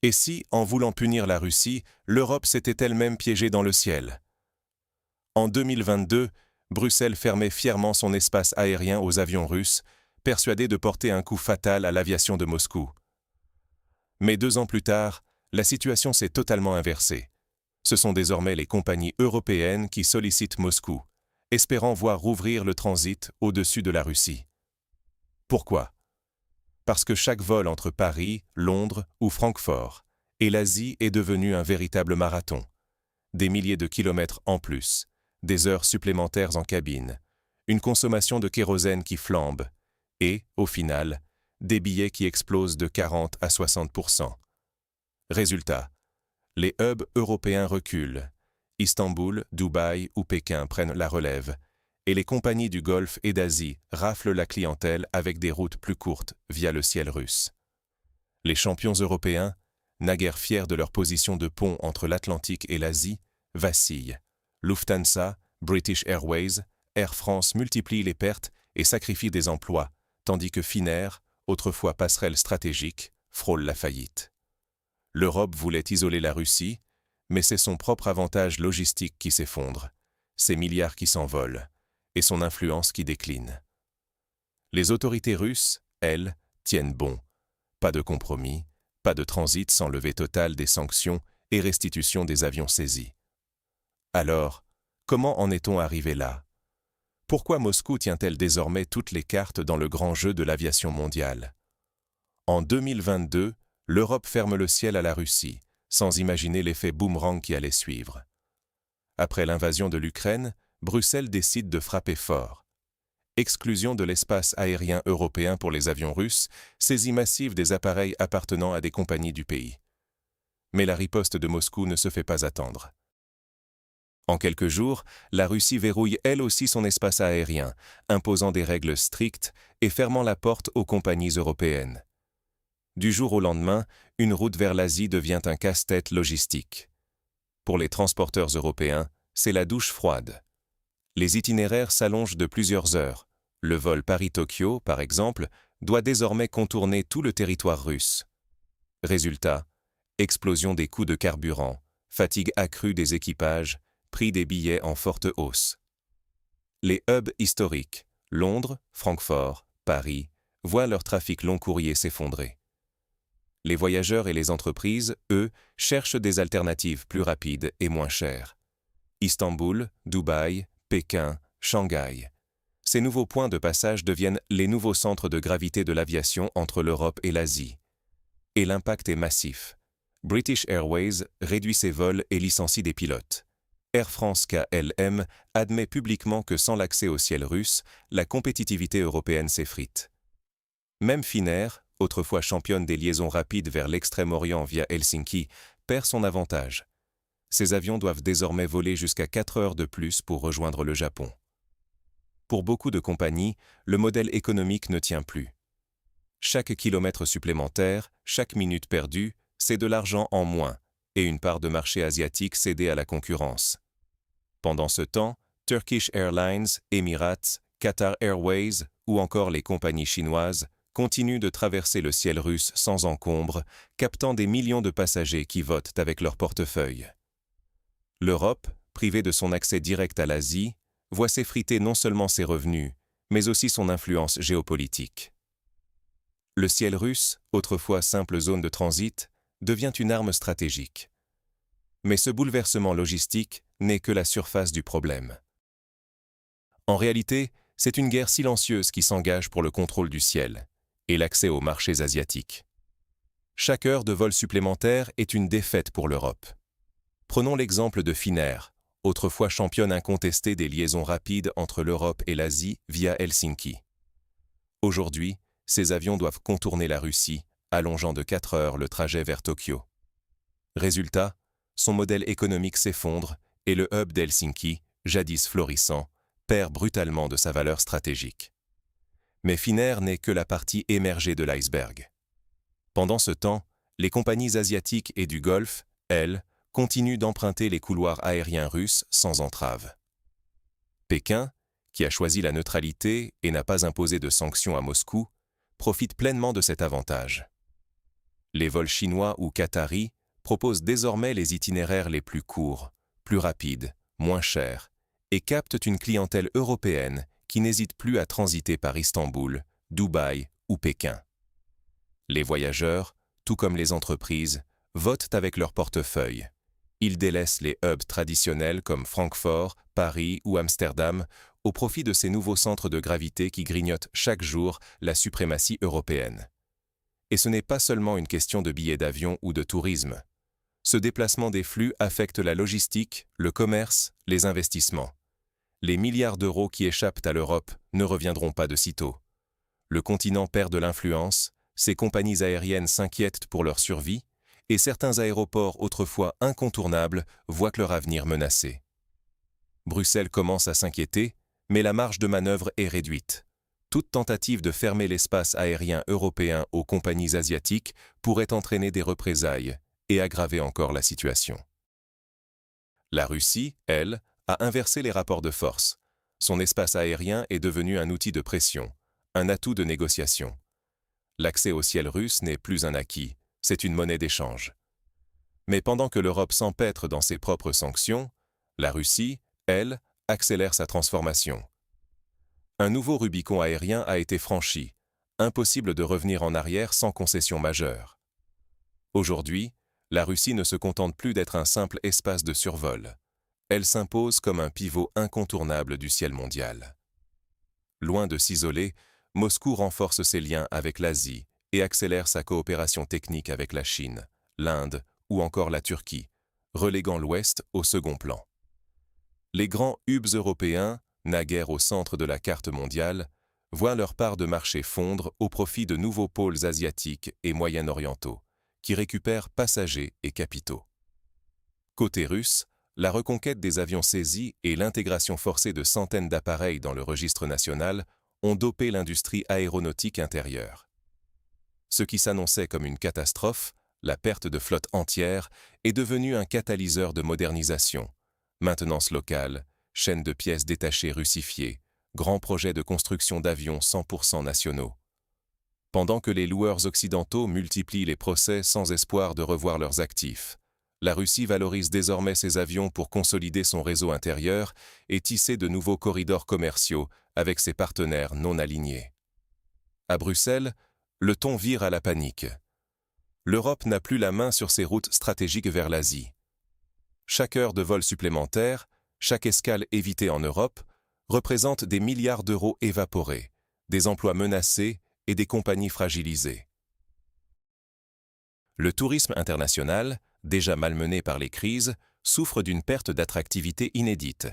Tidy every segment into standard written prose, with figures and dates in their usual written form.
Et si, en voulant punir la Russie, l'Europe s'était elle-même piégée dans le ciel? En 2022, Bruxelles fermait fièrement son espace aérien aux avions russes, persuadée de porter un coup fatal à l'aviation de Moscou. Mais 2 ans plus tard, la situation s'est totalement inversée. Ce sont désormais les compagnies européennes qui sollicitent Moscou, espérant voir rouvrir le transit au-dessus de la Russie. Pourquoi? Parce que chaque vol entre Paris, Londres ou Francfort et l'Asie est devenu un véritable marathon. Des milliers de kilomètres en plus, des heures supplémentaires en cabine, une consommation de kérosène qui flambe et, au final, des billets qui explosent de 40 à 60%. Résultat, les hubs européens reculent. Istanbul, Dubaï ou Pékin prennent la relève, et les compagnies du Golfe et d'Asie raflent la clientèle avec des routes plus courtes via le ciel russe. Les champions européens, naguère fiers de leur position de pont entre l'Atlantique et l'Asie, vacillent. Lufthansa, British Airways, Air France multiplient les pertes et sacrifient des emplois, tandis que Finnair, autrefois passerelle stratégique, frôle la faillite. L'Europe voulait isoler la Russie, mais c'est son propre avantage logistique qui s'effondre, ses milliards qui s'envolent, et son influence qui décline. Les autorités russes, elles, tiennent bon. Pas de compromis, pas de transit sans levée totale des sanctions et restitution des avions saisis. Alors, comment en est-on arrivé là? Pourquoi Moscou tient-elle désormais toutes les cartes dans le grand jeu de l'aviation mondiale? En 2022, l'Europe ferme le ciel à la Russie, sans imaginer l'effet boomerang qui allait suivre. Après l'invasion de l'Ukraine, Bruxelles décide de frapper fort. Exclusion de l'espace aérien européen pour les avions russes, saisie massive des appareils appartenant à des compagnies du pays. Mais la riposte de Moscou ne se fait pas attendre. En quelques jours, la Russie verrouille elle aussi son espace aérien, imposant des règles strictes et fermant la porte aux compagnies européennes. Du jour au lendemain, une route vers l'Asie devient un casse-tête logistique. Pour les transporteurs européens, c'est la douche froide. Les itinéraires s'allongent de plusieurs heures. Le vol Paris-Tokyo, par exemple, doit désormais contourner tout le territoire russe. Résultat, explosion des coûts de carburant, fatigue accrue des équipages, prix des billets en forte hausse. Les hubs historiques, Londres, Francfort, Paris, voient leur trafic long courrier s'effondrer. Les voyageurs et les entreprises, eux, cherchent des alternatives plus rapides et moins chères. Istanbul, Dubaï, Pékin, Shanghai. Ces nouveaux points de passage deviennent les nouveaux centres de gravité de l'aviation entre l'Europe et l'Asie. Et l'impact est massif. British Airways réduit ses vols et licencie des pilotes. Air France KLM admet publiquement que sans l'accès au ciel russe, la compétitivité européenne s'effrite. Même Finnair, autrefois championne des liaisons rapides vers l'Extrême-Orient via Helsinki, perd son avantage. Ces avions doivent désormais voler jusqu'à 4 heures de plus pour rejoindre le Japon. Pour beaucoup de compagnies, le modèle économique ne tient plus. Chaque kilomètre supplémentaire, chaque minute perdue, c'est de l'argent en moins et une part de marché asiatique cédée à la concurrence. Pendant ce temps, Turkish Airlines, Emirates, Qatar Airways ou encore les compagnies chinoises continuent de traverser le ciel russe sans encombre, captant des millions de passagers qui votent avec leur portefeuille. L'Europe, privée de son accès direct à l'Asie, voit s'effriter non seulement ses revenus, mais aussi son influence géopolitique. Le ciel russe, autrefois simple zone de transit, devient une arme stratégique. Mais ce bouleversement logistique n'est que la surface du problème. En réalité, c'est une guerre silencieuse qui s'engage pour le contrôle du ciel et l'accès aux marchés asiatiques. Chaque heure de vol supplémentaire est une défaite pour l'Europe. Prenons l'exemple de Finnair, autrefois championne incontestée des liaisons rapides entre l'Europe et l'Asie via Helsinki. Aujourd'hui, ces avions doivent contourner la Russie, allongeant de 4 heures le trajet vers Tokyo. Résultat, son modèle économique s'effondre et le hub d'Helsinki, jadis florissant, perd brutalement de sa valeur stratégique. Mais Finnair n'est que la partie émergée de l'iceberg. Pendant ce temps, les compagnies asiatiques et du Golfe, elles, continuent d'emprunter les couloirs aériens russes sans entrave. Pékin, qui a choisi la neutralité et n'a pas imposé de sanctions à Moscou, profite pleinement de cet avantage. Les vols chinois ou qataris proposent désormais les itinéraires les plus courts, plus rapides, moins chers, et captent une clientèle européenne qui n'hésite plus à transiter par Istanbul, Dubaï ou Pékin. Les voyageurs, tout comme les entreprises, votent avec leur portefeuille. Ils délaissent les hubs traditionnels comme Francfort, Paris ou Amsterdam au profit de ces nouveaux centres de gravité qui grignotent chaque jour la suprématie européenne. Et ce n'est pas seulement une question de billets d'avion ou de tourisme. Ce déplacement des flux affecte la logistique, le commerce, les investissements. Les milliards d'euros qui échappent à l'Europe ne reviendront pas de sitôt. Le continent perd de l'influence, ses compagnies aériennes s'inquiètent pour leur survie, et certains aéroports autrefois incontournables voient leur avenir menacé. Bruxelles commence à s'inquiéter, mais la marge de manœuvre est réduite. Toute tentative de fermer l'espace aérien européen aux compagnies asiatiques pourrait entraîner des représailles et aggraver encore la situation. La Russie, elle, a inversé les rapports de force. Son espace aérien est devenu un outil de pression, un atout de négociation. L'accès au ciel russe n'est plus un acquis, c'est une monnaie d'échange. Mais pendant que l'Europe s'empêtre dans ses propres sanctions, la Russie, elle, accélère sa transformation. Un nouveau Rubicon aérien a été franchi, impossible de revenir en arrière sans concession majeure. Aujourd'hui, la Russie ne se contente plus d'être un simple espace de survol. Elle s'impose comme un pivot incontournable du ciel mondial. Loin de s'isoler, Moscou renforce ses liens avec l'Asie et accélère sa coopération technique avec la Chine, l'Inde ou encore la Turquie, reléguant l'Ouest au second plan. Les grands hubs européens, naguère au centre de la carte mondiale, voient leur part de marché fondre au profit de nouveaux pôles asiatiques et moyen-orientaux, qui récupèrent passagers et capitaux. Côté russe, la reconquête des avions saisis et l'intégration forcée de centaines d'appareils dans le registre national ont dopé l'industrie aéronautique intérieure. Ce qui s'annonçait comme une catastrophe, la perte de flotte entière, est devenu un catalyseur de modernisation, maintenance locale, chaîne de pièces détachées russifiées, grands projets de construction d'avions 100% nationaux. Pendant que les loueurs occidentaux multiplient les procès sans espoir de revoir leurs actifs, la Russie valorise désormais ses avions pour consolider son réseau intérieur et tisser de nouveaux corridors commerciaux avec ses partenaires non alignés. À Bruxelles, le ton vire à la panique. L'Europe n'a plus la main sur ses routes stratégiques vers l'Asie. Chaque heure de vol supplémentaire, chaque escale évitée en Europe, représente des milliards d'euros évaporés, des emplois menacés et des compagnies fragilisées. Le tourisme international, déjà malmené par les crises, souffre d'une perte d'attractivité inédite.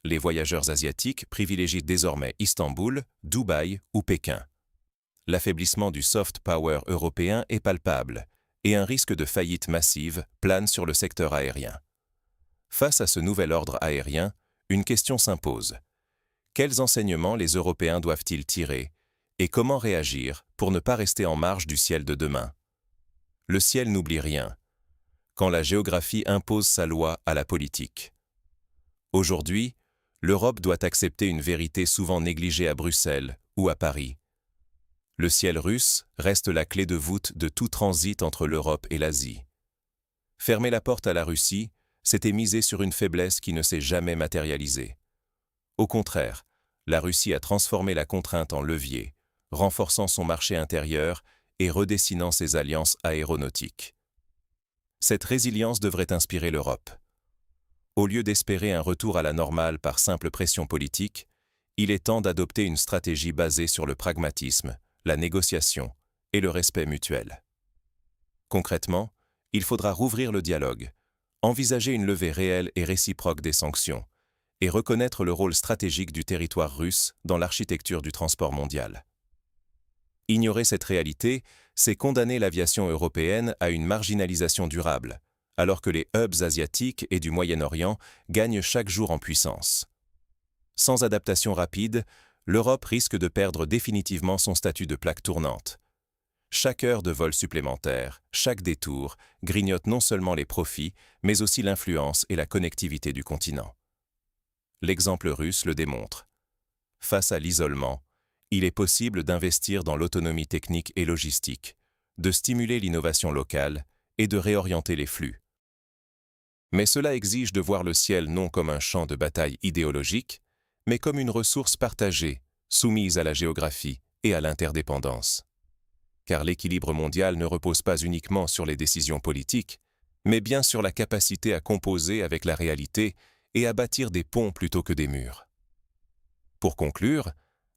Les voyageurs asiatiques privilégient désormais Istanbul, Dubaï ou Pékin. L'affaiblissement du soft power européen est palpable et un risque de faillite massive plane sur le secteur aérien. Face à ce nouvel ordre aérien, une question s'impose. Quels enseignements les Européens doivent-ils tirer et comment réagir pour ne pas rester en marge du ciel de demain? Le ciel n'oublie rien, quand la géographie impose sa loi à la politique. Aujourd'hui, l'Europe doit accepter une vérité souvent négligée à Bruxelles ou à Paris. Le ciel russe reste la clé de voûte de tout transit entre l'Europe et l'Asie. Fermer la porte à la Russie, c'était miser sur une faiblesse qui ne s'est jamais matérialisée. Au contraire, la Russie a transformé la contrainte en levier, renforçant son marché intérieur et redessinant ses alliances aéronautiques. Cette résilience devrait inspirer l'Europe. Au lieu d'espérer un retour à la normale par simple pression politique, il est temps d'adopter une stratégie basée sur le pragmatisme, la négociation et le respect mutuel. Concrètement, il faudra rouvrir le dialogue, envisager une levée réelle et réciproque des sanctions, et reconnaître le rôle stratégique du territoire russe dans l'architecture du transport mondial. Ignorer cette réalité, c'est condamner l'aviation européenne à une marginalisation durable, alors que les hubs asiatiques et du Moyen-Orient gagnent chaque jour en puissance. Sans adaptation rapide, l'Europe risque de perdre définitivement son statut de plaque tournante. Chaque heure de vol supplémentaire, chaque détour, grignote non seulement les profits, mais aussi l'influence et la connectivité du continent. L'exemple russe le démontre. Face à l'isolement, il est possible d'investir dans l'autonomie technique et logistique, de stimuler l'innovation locale et de réorienter les flux. Mais cela exige de voir le ciel non comme un champ de bataille idéologique, mais comme une ressource partagée, soumise à la géographie et à l'interdépendance. Car l'équilibre mondial ne repose pas uniquement sur les décisions politiques, mais bien sur la capacité à composer avec la réalité et à bâtir des ponts plutôt que des murs. Pour conclure,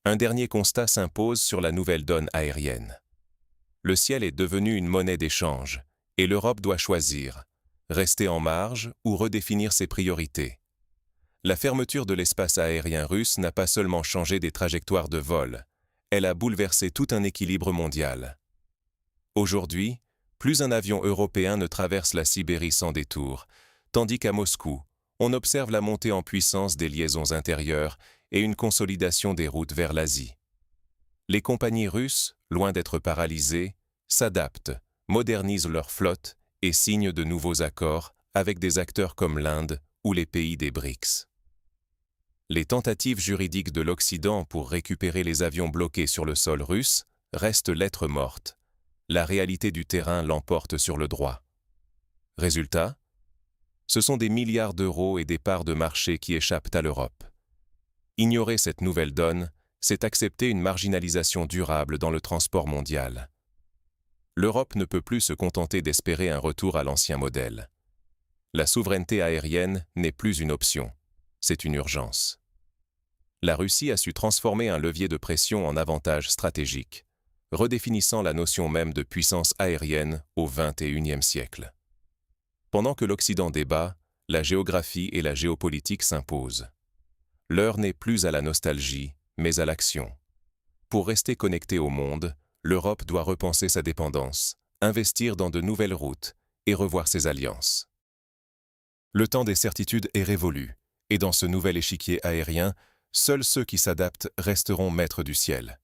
un dernier constat s'impose sur la nouvelle donne aérienne. Le ciel est devenu une monnaie d'échange, et l'Europe doit choisir, rester en marge ou redéfinir ses priorités. La fermeture de l'espace aérien russe n'a pas seulement changé des trajectoires de vol, elle a bouleversé tout un équilibre mondial. Aujourd'hui, plus un avion européen ne traverse la Sibérie sans détour, tandis qu'à Moscou, on observe la montée en puissance des liaisons intérieures et une consolidation des routes vers l'Asie. Les compagnies russes, loin d'être paralysées, s'adaptent, modernisent leur flotte et signent de nouveaux accords avec des acteurs comme l'Inde ou les pays des BRICS. Les tentatives juridiques de l'Occident pour récupérer les avions bloqués sur le sol russe restent lettre morte. La réalité du terrain l'emporte sur le droit. Résultat, ce sont des milliards d'euros et des parts de marché qui échappent à l'Europe. Ignorer cette nouvelle donne, c'est accepter une marginalisation durable dans le transport mondial. L'Europe ne peut plus se contenter d'espérer un retour à l'ancien modèle. La souveraineté aérienne n'est plus une option, c'est une urgence. La Russie a su transformer un levier de pression en avantage stratégique, redéfinissant la notion même de puissance aérienne au XXIe siècle. Pendant que l'Occident débat, la géographie et la géopolitique s'imposent. L'heure n'est plus à la nostalgie, mais à l'action. Pour rester connectée au monde, l'Europe doit repenser sa dépendance, investir dans de nouvelles routes et revoir ses alliances. Le temps des certitudes est révolu, et dans ce nouvel échiquier aérien, seuls ceux qui s'adaptent resteront maîtres du ciel.